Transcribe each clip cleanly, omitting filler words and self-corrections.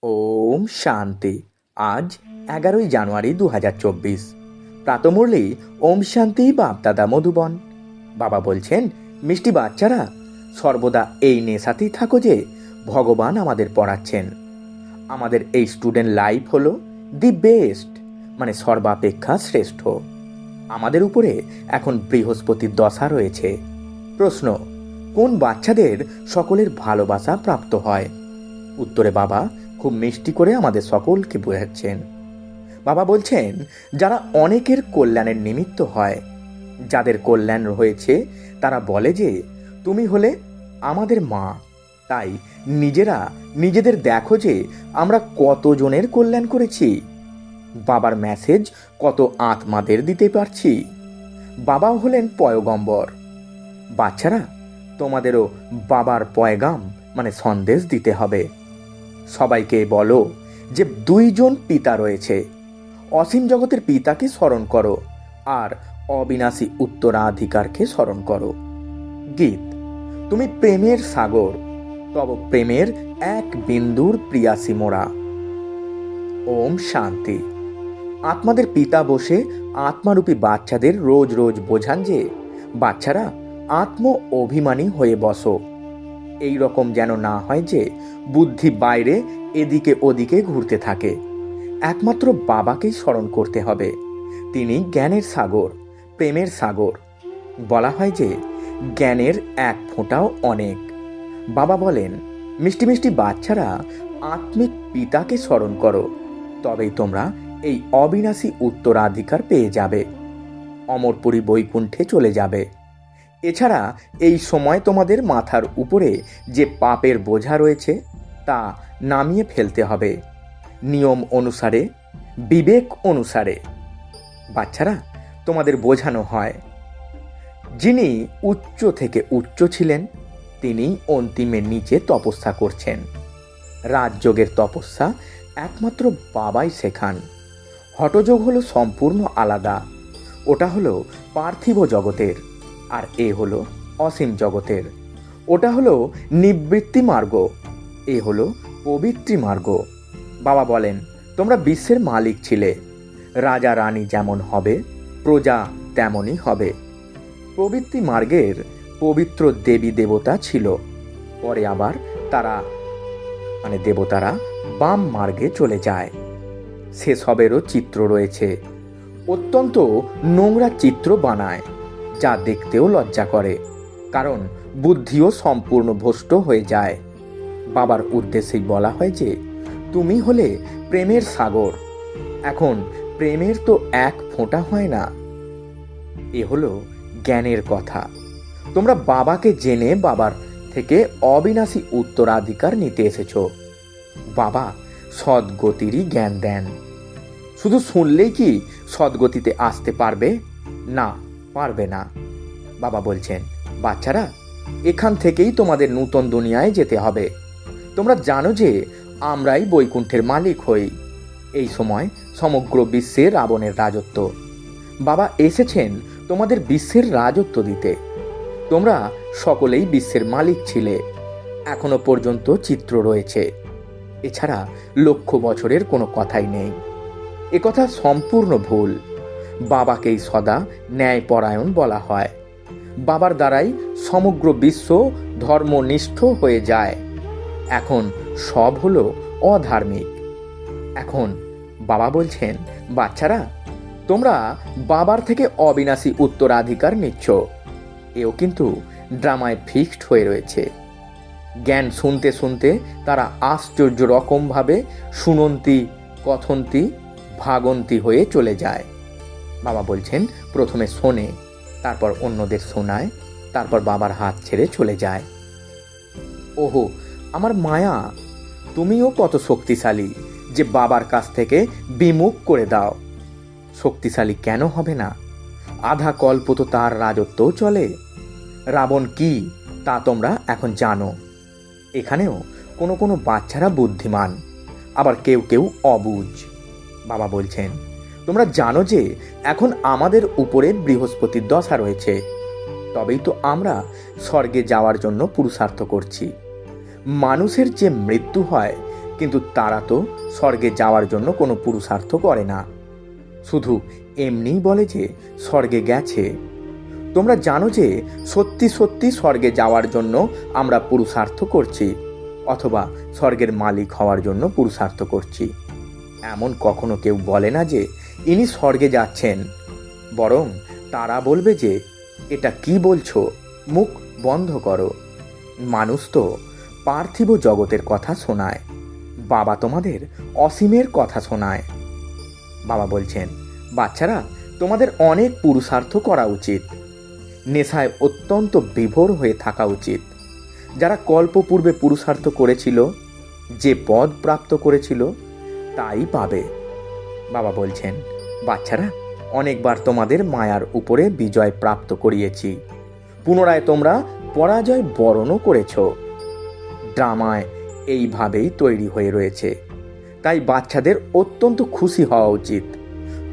ওম শান্তি। আজ 11ই জানুয়ারি 2024। প্রাতমুরলি ওম শান্তি বাপদাদা মধুবন। বাবা বলছেন, মিষ্টি বাচ্চারা, সর্বদা এই নেশাতেই থাকো যে ভগবান আমাদের পড়াচ্ছেন। আমাদের এই স্টুডেন্ট লাইফ হলো দি বেস্ট, মানে সর্বাপেক্ষা শ্রেষ্ঠ। আমাদের উপরে এখন বৃহস্পতির দশা রয়েছে। প্রশ্ন, কোন বাচ্চাদের সকলের ভালোবাসা প্রাপ্ত হয়? উত্তরে বাবা খুব মিষ্টি করে আমাদের সকলকে বোঝাচ্ছেন। বাবা বলছেন, যারা অনেকের কল্যাণের নিমিত্ত হয়, যাদের কল্যাণ হয়েছে, তারা বলে যে তুমি হলে আমাদের মা। তাই নিজেদের দেখো যে আমরা কতজনের কল্যাণ করেছি। বাবার মেসেজ কত আত্মাদের দিতে পারছি। বাবাও হলেন পয়গম্বর। বাচ্চারা, তোমাদেরও বাবার পয়গাম মানে সন্দেশ দিতে হবে। সবাইকে বলো যে দুইজন পিতা রয়েছে। অসীম জগতের পিতাকে স্মরণ করো আর অবিনাশী উত্তরাধিকারকে স্মরণ করো। গীত, তুমি প্রেমের সাগর, তব প্রেমের এক বিন্দুর প্রিয়াসী মোরা। ওম শান্তি। আত্মাদের পিতা বসে আত্মারূপী বাচ্চাদের রোজ রোজ বোঝান যে বাচ্চারা আত্ম অভিমানী হয়ে বসো। এই রকম যেন না হয় যে বুদ্ধি বাইরে এদিকে ওদিকে ঘুরতে থাকে। একমাত্র বাবাকেই স্মরণ করতে হবে। তিনি জ্ঞানের সাগর, প্রেমের সাগর। বলা হয় যে জ্ঞানের এক ফোঁটাও অনেক। বাবা বলেন, মিষ্টি মিষ্টি বাচ্চারা, আত্মিক পিতাকে স্মরণ করো, তবেই তোমরা এই অবিনাশী উত্তরাধিকার পেয়ে যাবে, অমরপুরী বৈকুণ্ঠে চলে যাবে। এছাড়া এই সময় তোমাদের মাথার উপরে যে পাপের বোঝা রয়েছে তা নামিয়ে ফেলতে হবে, নিয়ম অনুসারে, বিবেক অনুসারে। বাচ্চারা, তোমাদের বোঝানো হয়, যিনি উচ্চ থেকে উচ্চ ছিলেন তিনি অন্তিমে নিচে তপস্যা করছেন। রাজযোগের তপস্যা একমাত্র বাবাই শেখান। হঠযোগ হলো সম্পূর্ণ আলাদা। ওটা হলো পার্থিব জগতের, আর এ হলো অসীম জগতের। ওটা হলো নিবৃত্তি মার্গ, এ হলো পবিত্রী মার্গ। বাবা বলেন, তোমরা বিশ্বের মালিক ছিলে। রাজা রানী যেমন হবে, প্রজা তেমনই হবে। প্রবৃত্তি মার্গের পবিত্র দেবী দেবতা ছিল। পরে আবার দেবতারা বাম মার্গে চলে যায়। সেসবেরও চিত্র রয়েছে। অত্যন্ত নোংরা চিত্র বানায়, যা দেখতেও লজ্জা করে, কারণ বুদ্ধিও সম্পূর্ণ ভ্রষ্ট হয়ে যায়। বাবার উদ্দেশ্যেই বলা হয় যে তুমি হলে প্রেমের সাগর। এখন প্রেমের তো এক ফোঁটা হয় না। এ হলো জ্ঞানের কথা। তোমরা বাবাকে জেনে বাবার থেকে অবিনাশী উত্তরাধিকার নিতে এসেছ। বাবা সদ্গতিরই জ্ঞান দেন। শুধু শুনলেই কি সদ্গতিতে আসতে পারবে? না, পারবে না। বাবা বলছেন, বাচ্চারা, এখান থেকেই তোমাদের নূতন দুনিয়ায় যেতে হবে। তোমরা জানো যে আমরাই বৈকুণ্ঠের মালিক হই। এই সময় সমগ্র বিশ্বে রাবণের রাজত্ব। বাবা এসেছেন তোমাদের বিশ্বের রাজত্ব দিতে। তোমরা সকলেই বিশ্বের মালিক ছিলে। এখনো পর্যন্ত চিত্র রয়েছে। এছাড়া লক্ষ বছরের কোনো কথাই নেই। একথা সম্পূর্ণ ভুল। বাবাকেই সদা ন্যায়পরায়ণ বলা হয়। বাবার দ্বারাই সমগ্র বিশ্ব ধর্মনিষ্ঠ হয়ে যায়। এখন সব হলো অধার্মিক। এখন বাবা বলছেন, বাচ্চারা, তোমরা বাবার থেকে অবিনাশী উত্তরাধিকার নিচ্ছ। এও কিন্তু ড্রামায় ফিক্সড হয়ে রয়েছে। জ্ঞান শুনতে শুনতে তারা আশ্চর্য রকমভাবে শুনন্তি, কথন্তি, ভাগন্তি হয়ে চলে যায়। বাবা বলছেন, প্রথমে শোনে, তারপর অন্যদের শোনায়, তারপর বাবার হাত ছেড়ে চলে যায়। ওহো আমার মায়া, তুমিও কত শক্তিশালী যে বাবার কাছ থেকে বিমুখ করে দাও। শক্তিশালী কেন হবে না? আধা কল্প তো তার রাজত্বও চলে। রাবণ কি তা তোমরা এখন জানো। এখানেও কোনো কোনো বাচ্চারা বুদ্ধিমান, আবার কেউ কেউ অবুঝ। বাবা বলছেন, তোমরা জানো যে এখন আমাদের উপরে বৃহস্পতির দশা রয়েছে। তবেই তো আমরা স্বর্গে যাওয়ার জন্য পুরুষার্থ করছি। মানুষের যে মৃত্যু হয় কিন্তু তারা তো স্বর্গে যাওয়ার জন্য কোনো পুরুষার্থ করে না, শুধু এমনিই বলে যে স্বর্গে গেছে। তোমরা জানো যে সত্যি সত্যি স্বর্গে যাওয়ার জন্য আমরা পুরুষার্থ করছি, অথবা স্বর্গের মালিক হওয়ার জন্য পুরুষার্থ করছি। এমন কখনো কেউ বলে না যে ইনি স্বর্গে যাচ্ছেন, বরং তারা বলবে যে এটা কি বলছো, মুখ বন্ধ করো। মানুষ তো পার্থিব জগতের কথা শোনায়, বাবা তোমাদের অসীমের কথা শোনায়। বাবা বলছেন, বাচ্চারা তোমাদের অনেক পুরুষার্থ করা উচিত, নেশায় অত্যন্ত বিভোর হয়ে থাকা উচিত। যারা কল্পপূর্বে পুরুষার্থ করেছিল, যে পদ প্রাপ্ত করেছিল তাই পাবে। বাবা বলছেন, বাচ্চারা অনেকবার তোমাদের মায়ার উপরে বিজয় প্রাপ্ত করিয়েছি, পুনরায় তোমরা পরাজয় বরণও করেছ। ড্রামায় এইভাবেই তৈরি হয়ে রয়েছে, তাই বাচ্চাদের অত্যন্ত খুশি হওয়া উচিত।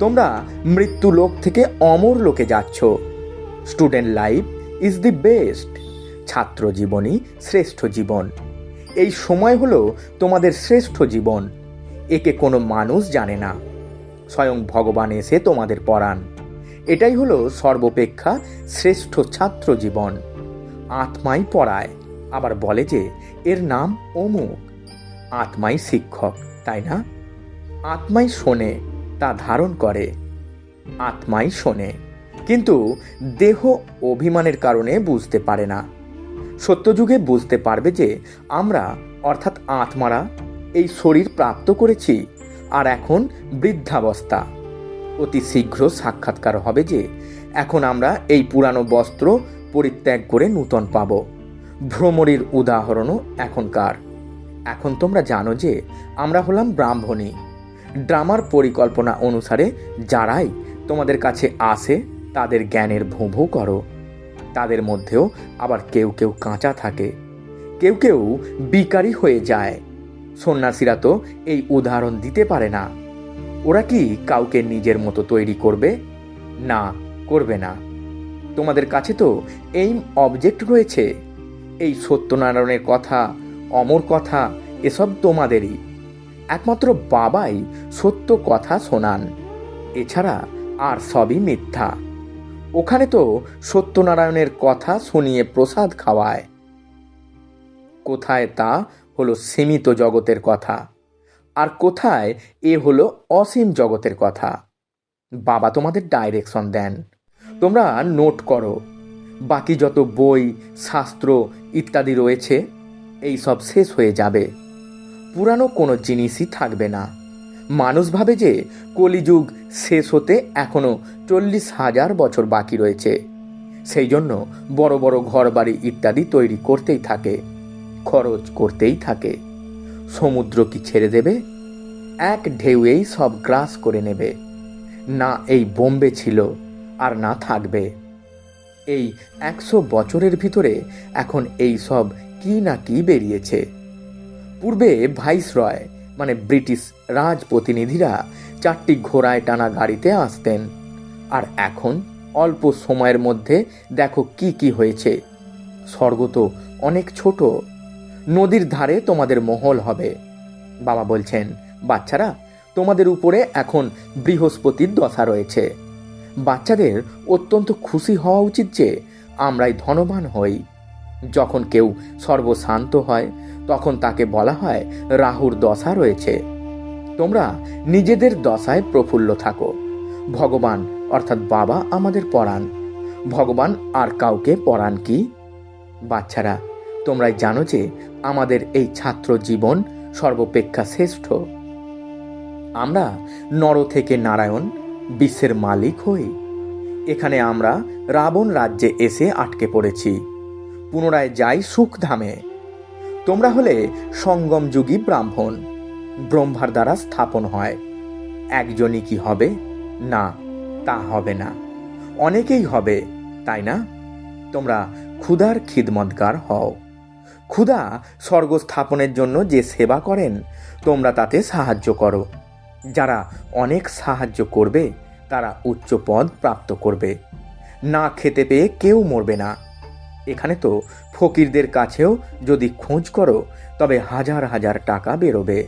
তোমরা মৃত্যু লোক থেকে অমর লোকে যাচ্ছ। Student life is the best. ছাত্র জীবনই শ্রেষ্ঠ জীবন। এই সময় হলো তোমাদের শ্রেষ্ঠ জীবন। একে কোনো মানুষ জানে না, স্বয়ং ভগবান এসে তোমাদের পড়ান। এটাই হলো সর্বাপেক্ষা শ্রেষ্ঠ ছাত্র জীবন। আত্মাই পড়ায়, আবার বলে যে এর নাম অমুক। আত্মাই শিক্ষক, তাই না? আত্মাই শোনে, তা ধারণ করে। আত্মাই শোনে, কিন্তু দেহ অভিমানের কারণে বুঝতে পারে না। সত্যযুগে বুঝতে পারবে যে আমরা অর্থাৎ আত্মারা এই শরীর প্রাপ্ত করেছি, আর এখন বৃদ্ধাবস্থা। অতি শীঘ্র সাক্ষাৎকার হবে যে এখন আমরা এই পুরানো বস্ত্র পরিত্যাগ করে নূতন পাব। ভ্রমরীর উদাহরণও এখনকার। এখন তোমরা জানো যে আমরা হলাম ব্রাহ্মণী। ড্রামার পরিকল্পনা অনুসারে যারাই তোমাদের কাছে আসে তাদের জ্ঞানের ভুঁ করো। তাদের মধ্যেও আবার কেউ কেউ কাঁচা থাকে, কেউ কেউ বিকারী হয়ে যায়। সন্ন্যাসীরা তো এই উদাহরণ দিতে পারে না। ওরা কি কাউকে নিজের মতো তৈরি করবে? না, করবে না। তোমাদের কাছে তো এইম অবজেক্ট রয়েছে। এই সত্যনারায়ণের কথা, অমর কথা, এসব তোমাদেরই। একমাত্র বাবাই সত্য কথা শোনান, এছাড়া আর সবই মিথ্যা। ওখানে তো সত্যনারায়ণের কথা শুনিয়ে প্রসাদ খাওয়ায়। কোথায় তা হলো সীমিত জগতের কথা, আর কোথায় এ হলো অসীম জগতের কথা। বাবা তোমাদের ডাইরেকশন দেন, তোমরা নোট করো। বাকি যত বই, শাস্ত্র ইত্যাদি রয়েছে এই সব শেষ হয়ে যাবে, পুরানো কোনো জিনিসই থাকবে না। মানুষ ভাবে যে কলিযুগ শেষ হতে এখনো 40,000 বছর বাকি রয়েছে, সেই জন্য বড় বড় ঘর বাড়ি ইত্যাদি তৈরি করতেই থাকে, খরচ করতেই থাকে। সমুদ্র কি ছেড়ে দেবে? এক ঢেউয়েই সব গ্রাস করে নেবে। না এই বোম্বে ছিল, আর না থাকবে। এই 100 বছরের ভিতরে এখন এই সব কি না কি বেরিয়েছে। পূর্বে ভাইসরয় মানে ব্রিটিশ রাজপ্রতিনিধিরা 4টি ঘোড়ায় টানা গাড়িতে আসতেন, আর এখন অল্প সময়ের মধ্যে দেখো কি কি হয়েছে। স্বর্গ তো অনেক ছোট। নদীর ধারে তোমাদের মহল হবে। বাবা বলছেন, বাচ্চারা তোমাদের উপরে এখন বৃহস্পতির দশা রয়েছে। বাচ্চাদের অত্যন্ত খুশি হওয়া উচিত যে আমরাই ধনবান হই। যখন কেউ সর্বশান্ত হয় তখন তাকে বলা হয় রাহুর দশা রয়েছে। তোমরা নিজেদের দশায় প্রফুল্ল থাকো। ভগবান অর্থাৎ বাবা আমাদের পড়ান। ভগবান আর কাউকে পড়ান কি? বাচ্চারা তোমরাই জানো যে আমাদের এই ছাত্র জীবন সর্বাপেক্ষা শ্রেষ্ঠ। আমরা নর থেকে নারায়ণ, বিশ্বের মালিক হই। এখানে আমরা রাবণ রাজ্যে এসে আটকে পড়েছি, পুনরায় যাই সুখধামে। তোমরা হলে সঙ্গমযুগী ব্রাহ্মণ, ব্রহ্মার দ্বারা স্থাপন হয়। একজনই কি হবে? না, তা হবে না, অনেকেই হবে, তাই না? তোমরা ক্ষুধার খিদমতগার হও। ক্ষুধা স্বর্গ স্থাপনের জন্য যে সেবা করেন তোমরা তাতে সাহায্য করো। যারা অনেক সাহায্য করবে তারা উচ্চ পদ প্রাপ্ত করবে। না খেতে পেয়ে কেউ মরবে না। এখানে তো ফকিরদের কাছেও যদি খোঁজ করো তবে হাজার হাজার টাকা বেরোবে।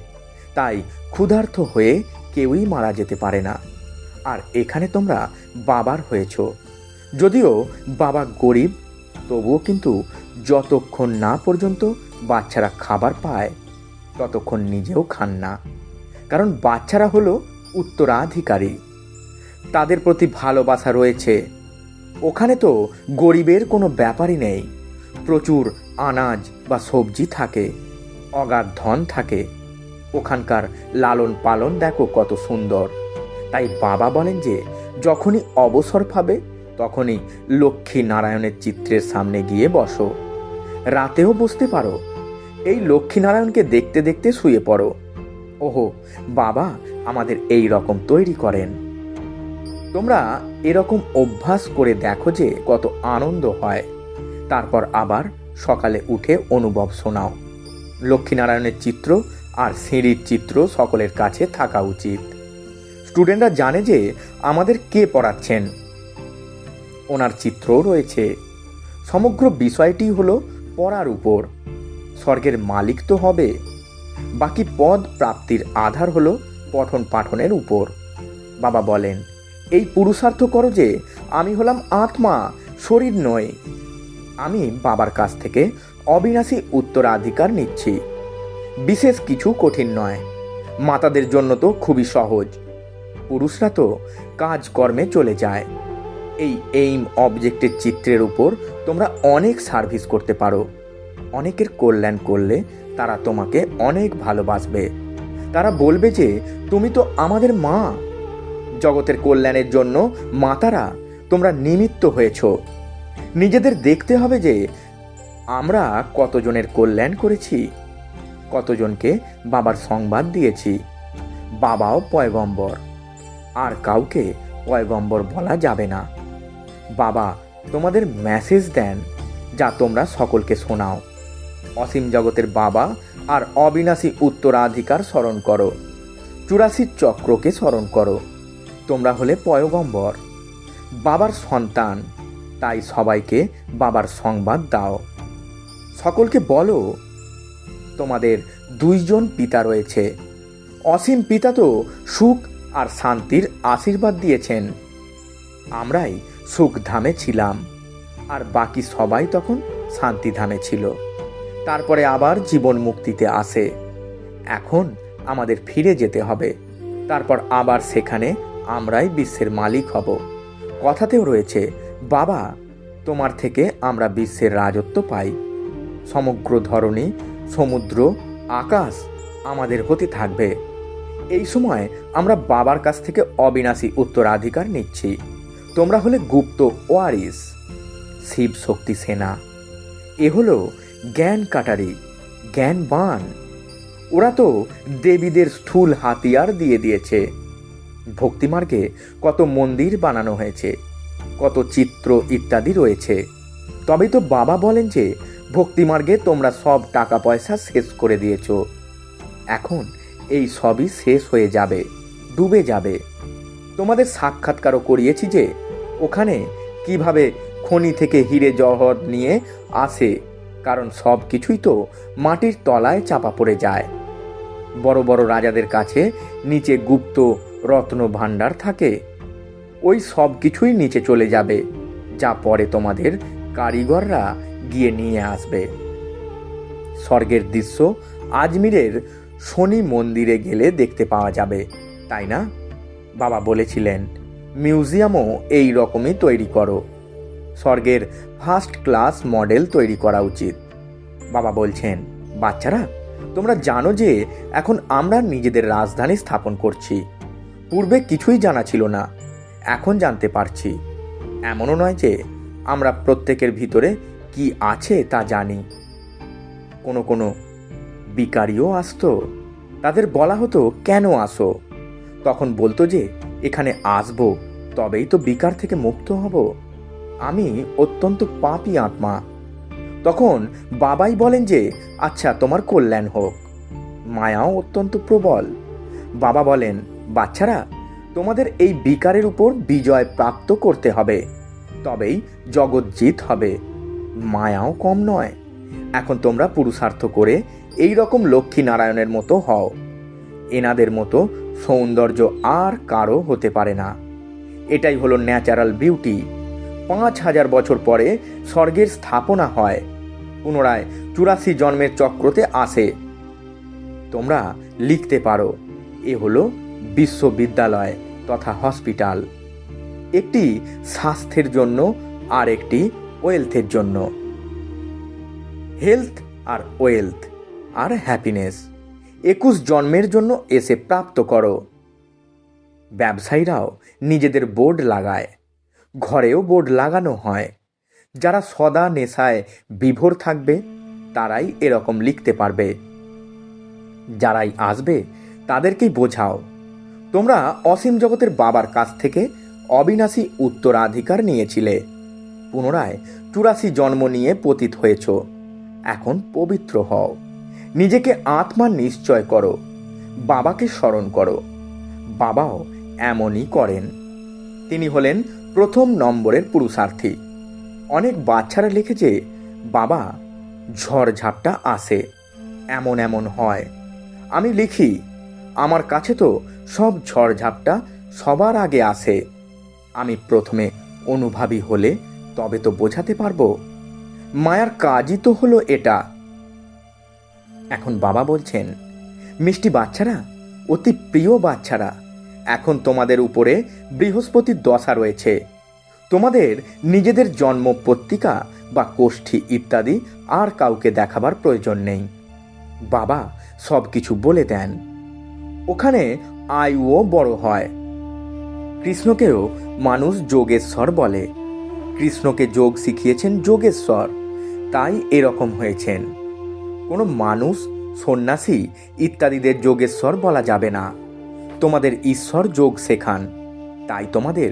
তাই ক্ষুধার্ত হয়ে কেউই মারা যেতে পারে না। আর এখানে তোমরা বাবার হয়েছ, যদিও বাবা গরিব, তবুও কিন্তু যতক্ষণ না পর্যন্ত বাচ্চারা খাবার পায় ততক্ষণ নিজেও খান না। কারণ বাচ্চারা হলো উত্তরাধিকারী, তাদের প্রতি ভালোবাসা রয়েছে। ওখানে তো গরিবের কোনো ব্যাপারই নেই। প্রচুর আনাজ বা সবজি থাকে, অগাধ ধন থাকে। ওখানকার লালন পালন দেখো কত সুন্দর। তাই বাবা বলেন যে যখনই অবসর পাবে তখনই লক্ষ্মী নারায়ণের চিত্রের সামনে গিয়ে বসো। রাতেও বসতে পারো, এই লক্ষ্মী নারায়ণকে দেখতে দেখতে শুয়ে পড়ো। ওহো, বাবা আমাদের এই রকম তৈরি করেন। তোমরা এরকম অভ্যাস করে দেখো যে কত আনন্দ হয়। তারপর আবার সকালে উঠে অনুভব শোনাও। লক্ষ্মীনারায়ণের চিত্র আর সিঁড়ির চিত্র সকলের কাছে থাকা উচিত। স্টুডেন্টরা জানে যে আমাদের কে পড়াচ্ছেন, ওনার চিত্রও রয়েছে। সমগ্র বিষয়টি হলো পড়ার উপর। স্বর্গের মালিক তো হবে, বাকি পদ প্রাপ্তির আধার হলো পঠন পাঠনের উপর। বাবা বলেন এই পুরুষার্থ করো যে আমি হলাম আত্মা, শরীর নয়। আমি বাবার কাছ থেকে অবিনাশী উত্তরাধিকার নিচ্ছি। বিশেষ কিছু কঠিন নয়, মাতাদের জন্য তো খুবই সহজ। পুরুষরা তো কাজকর্মে চলে যায়। এই এইম অবজেক্টের চিত্রের উপর তোমরা অনেক সার্ভিস করতে পারো। অনেকের কল্যাণ করলে তারা তোমাকে অনেক ভালোবাসবে। তারা বলবে যে তুমি তো আমাদের মা। জগতের কল্যাণের জন্য মাতারা তোমরা নিমিত্ত হয়েছ। নিজেদের দেখতে হবে যে আমরা কতজনের কল্যাণ করেছি, কতজনকে বাবার সংবাদ দিয়েছি। বাবাও পয়গম্বর, আর কাউকে পয়গম্বর বলা যাবে না। বাবা তোমাদের মেসেজ দেন যা তোমরা সকলকে শোনাও। অসীম জগতের বাবা আর অবিনাশী উত্তরাধিকার স্মরণ করো। 84 চক্রকে স্মরণ করো। তোমরা হলে পয়গম্বর, বাবার সন্তান। তাই সবাইকে বাবার সংবাদ দাও। সকলকে বলো তোমাদের 2জন পিতা রয়েছে। অসীম পিতা তো সুখ আর শান্তির আশীর্বাদ দিয়েছেন। আমরাই সুখধামে ছিলাম, আর বাকি সবাই তখন শান্তিধামে ছিল। তারপরে আবার জীবন মুক্তিতে আসে। এখন আমাদের ফিরে যেতে হবে। তারপর আবার সেখানে আমরাই বিশ্বের মালিক হব। কথাতেও রয়েছে বাবা তোমার থেকে আমরা বিশ্বের রাজত্ব পাই। সমগ্র ধরনী, সমুদ্র, আকাশ আমাদের হতে থাকবে। এই সময় আমরা বাবার কাছ থেকে অবিনাশী উত্তরাধিকার নিচ্ছি। তোমরা হলে গুপ্ত ওয়ারিস, শিব শক্তি সেনা। এ হলো জ্ঞান কাটারি, জ্ঞানবান। ওরা তো দেবীদের স্থূল হাতিয়ার দিয়ে দিয়েছে। ভক্তিমার্গে কত মন্দির বানানো হয়েছে, কত চিত্র ইত্যাদি রয়েছে। তবেই তো বাবা বলেন যে ভক্তিমার্গে তোমরা সব টাকা পয়সা শেষ করে দিয়েছ। এখন এই সবই শেষ হয়ে যাবে, ডুবে যাবে। তোমাদের সাক্ষাৎকারও করিয়েছি যে ওখানে কিভাবে খনি থেকে হিরে জহর নিয়ে আসে, কারণ সব কিছুই তো মাটির তলায় চাপা পড়ে যায়। বড় বড় রাজাদের কাছে নিচে গুপ্ত রত্ন ভাণ্ডার থাকে। ওই সব কিছুই নিচে চলে যাবে, যা পরে তোমাদের কারিগররা গিয়ে নিয়ে আসবে। স্বর্গের দৃশ্য আজমিরের শনি মন্দিরে গেলে দেখতে পাওয়া যাবে, তাই না? বাবা বলেছিলেন মিউজিয়ামও এই রকমই তৈরি করো। স্বর্গের ফার্স্ট ক্লাস মডেল তৈরি করা উচিত। বাবা বলছেন বাচ্চারা তোমরা জানো যে এখন আমরা নিজেদের রাজধানী স্থাপন করছি। পূর্বে কিছুই জানা ছিল না, এখন জানতে পারছি। এমনও নয় যে আমরা প্রত্যেকের ভিতরে কি আছে তা জানি। কোনো কোনো বিকারিও আসতো, তাদের বলা হতো কেন আসো? তখন বলতো যে এখানে আসবো তবেই তো বিকার থেকে মুক্ত হব। আমি অত্যন্ত পাপী আত্মা। তখন বাবাই বলেন যে আচ্ছা তোমার কল্যাণ হোক। মায়াও অত্যন্ত প্রবল। বাবা বলেন বাচ্চারা তোমাদের এই বিকারের উপর বিজয় প্রাপ্ত করতে হবে, তবেই জগৎ জিত হবে। মায়াও কম নয়। এখন তোমরা পুরুষার্থ করে এই রকম লক্ষ্মী নারায়ণের মতো হও। এনাদের মতো সৌন্দর্য আর কারো হতে পারে না। এটাই হলো ন্যাচারাল বিউটি। 5000 বছর পরে স্বর্গের স্থাপনা হয়, পুনরায় 84 জন্মের চক্রতে আসে। তোমরা লিখতে পারো, এ হলো বিশ্ববিদ্যালয় তথা হসপিটাল। একটি স্বাস্থ্যের জন্য আর একটি ওয়েলথের জন্য। হেলথ আর ওয়েলথ আর হ্যাপিনেস 21 জন্মের জন্য এসে প্রাপ্ত করো। ব্যবসায়ীরাও নিজেদের বোর্ড লাগায়, ঘরেও বোর্ড লাগানো হয়। যারা সদা নেশায় বিভোর থাকবে তারাই এরকম লিখতে পারবে। যারাই আসবে তাদেরকেই বোঝাও, তোমরা অসীম জগতের বাবার কাছ থেকে অবিনাশী উত্তরাধিকার নিয়েছিলে, পুনরায় 84 জন্ম নিয়ে পতিত হয়েছ। এখন পবিত্র হও, নিজেকে আত্মা নিশ্চয় করো, বাবাকে স্মরণ করো। বাবাও এমনই করেন। তিনি হলেন প্রথম নম্বরের পুরুষার্থী। অনেক বাচ্চারা লিখেছে, বাবা ঝড়ঝাপটা আসে, এমন এমন হয়। আমি লিখি, আমার কাছে তো সব ঝড়ঝাপটা সবার আগে আসে। আমি প্রথমে অনুভবী হলে তবে তো বোঝাতে পারবো। মায়ার কাজই তো হলো এটা। এখন বাবা বলছেন, মিষ্টি বাচ্চারা, অতি প্রিয় বাচ্চারা, এখন তোমাদের উপরে বৃহস্পতির দশা রয়েছে। তোমাদের নিজেদের জন্ম পত্রিকা বা কোষ্ঠী ইত্যাদি আর কাউকে দেখাবার প্রয়োজন নেই। বাবা সব কিছু বলে দেন। ওখানে আয়ুও বড় হয়। কৃষ্ণকেও মানুষ যোগেশ্বর বলে। কৃষ্ণকে যোগ শিখিয়েছেন যোগেশ্বর, তাই এরকম হয়েছেন। কোনো মানুষ, সন্ন্যাসী ইত্যাদিদের যোগেশ্বর বলা যাবে না। তোমাদের ঈশ্বর যোগ শেখান, তাই তোমাদের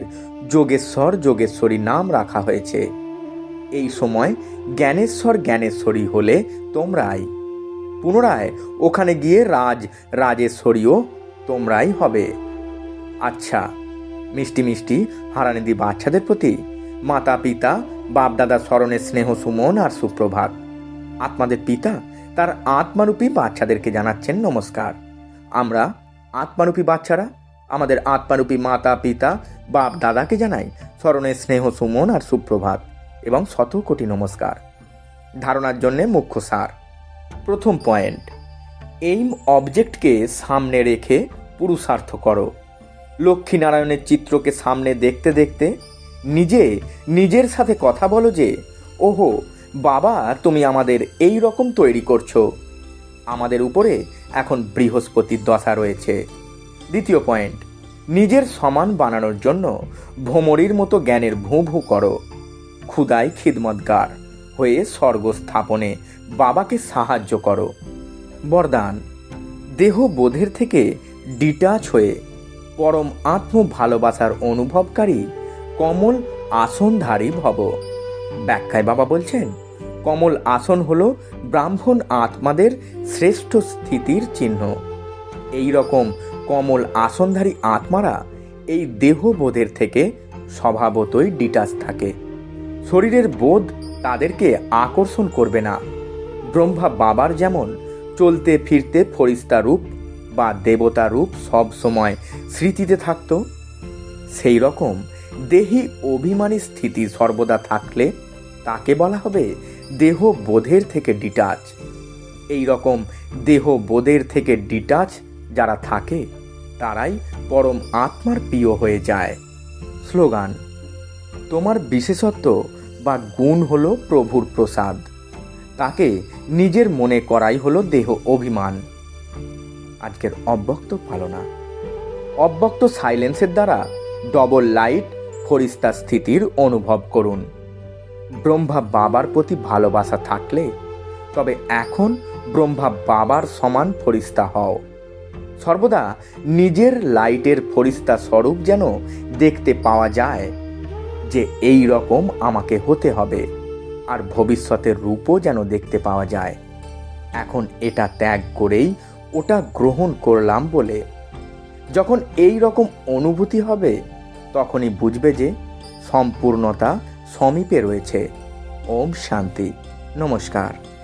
যোগেশ্বর যোগেশ্বরী নাম রাখা হয়েছে। এই সময় জ্ঞানেশ্বর জ্ঞানেশ্বরী হলে তোমরাই। পুনরায় ওখানে গিয়ে রাজেশ্বরীও তোমরাই হবে। আচ্ছা, মিষ্টি মিষ্টি হারানিধি বাচ্চাদের প্রতি মাতা পিতা বাপদাদা স্মরণের স্নেহ সুমন আর সুপ্রভাত। আত্মাদের পিতা তার আত্মারূপী বাচ্চাদেরকে জানাচ্ছেন নমস্কার। আমরা আত্মারূপী বাচ্চারা আমাদের আত্মারূপী মাতা পিতা বাপ দাদাকে জানাই স্মরণের স্নেহ সুমন আর সুপ্রভাত এবং 100 কোটি নমস্কার। ধারণার জন্যে মুখ্য সার। প্রথম পয়েন্ট, এইম অবজেক্টকে সামনে রেখে পুরুষার্থ করো। লক্ষ্মীনারায়ণের চিত্রকে সামনে দেখতে দেখতে নিজের সাথে কথা বলো যে, ওহো বাবা, তুমি আমাদের এই রকম তৈরি করছো। আমাদের উপরে এখন বৃহস্পতির দশা রয়েছে। দ্বিতীয় পয়েন্ট, নিজের সমান বানানোর জন্য ভ্রমরীর মতো জ্ঞানের ভূ ভূ করো। ক্ষুদাই খিদমতগার হয়ে স্বর্গ স্থাপনে বাবাকে সাহায্য করো। বরদান, দেহ বোধের থেকে ডিটাচ হয়ে পরম আত্ম ভালোবাসার অনুভবকারী কমল আসনধারী ভব। ব্যাখ্যায় বাবা বলছেন, কমল আসন হল ব্রাহ্মণ আত্মাদের শ্রেষ্ঠ স্থিতির চিহ্ন। এই রকম কমল আসনধারী আত্মারা এই দেহবোধের থেকে স্বভাবতই ডিটাচ থাকে। শরীরের বোধ তাদেরকে আকর্ষণ করবে না। ব্রহ্মা বাবার যেমন চলতে ফিরতে ফরিস্তা রূপ বা দেবতা রূপ সব সময় স্মৃতিতে থাকত, সেই রকম দেহি অভিমানী স্থিতি সর্বদা থাকলে তাকে বলা হবে দেহ বোধের থেকে ডিটাচ। এই রকম দেহ বোধের থেকে ডিটাচ যারা থাকে তারাই পরম আত্মার প্রিয় হয়ে যায়। স্লোগান, তোমার বিশেষত্ব বা গুণ হলো প্রভুর প্রসাদ, তাকে নিজের মনে করাই হলো দেহ অভিমান। আজকের অব্যক্ত পালনা। অব্যক্ত সাইলেন্সের দ্বারা ডবল লাইট ফরিস্তা স্থিতির অনুভব করুন। ব্রহ্মা বাবার প্রতি ভালোবাসা থাকলে তবে এখন ব্রহ্মা বাবার সমান ফরিস্তা হও। সর্বদা নিজের লাইটের ফরিস্তা স্বরূপ যেন দেখতে পাওয়া যায় যে এই রকম আমাকে হতে হবে, আর ভবিষ্যতের রূপও যেন দেখতে পাওয়া যায়। এখন এটা ত্যাগ করেই ওটা গ্রহণ করলাম বলে যখন এই রকম অনুভূতি হবে তখনই বুঝবে যে সম্পূর্ণতা সমীপে রয়েছে। ওম শান্তি। নমস্কার।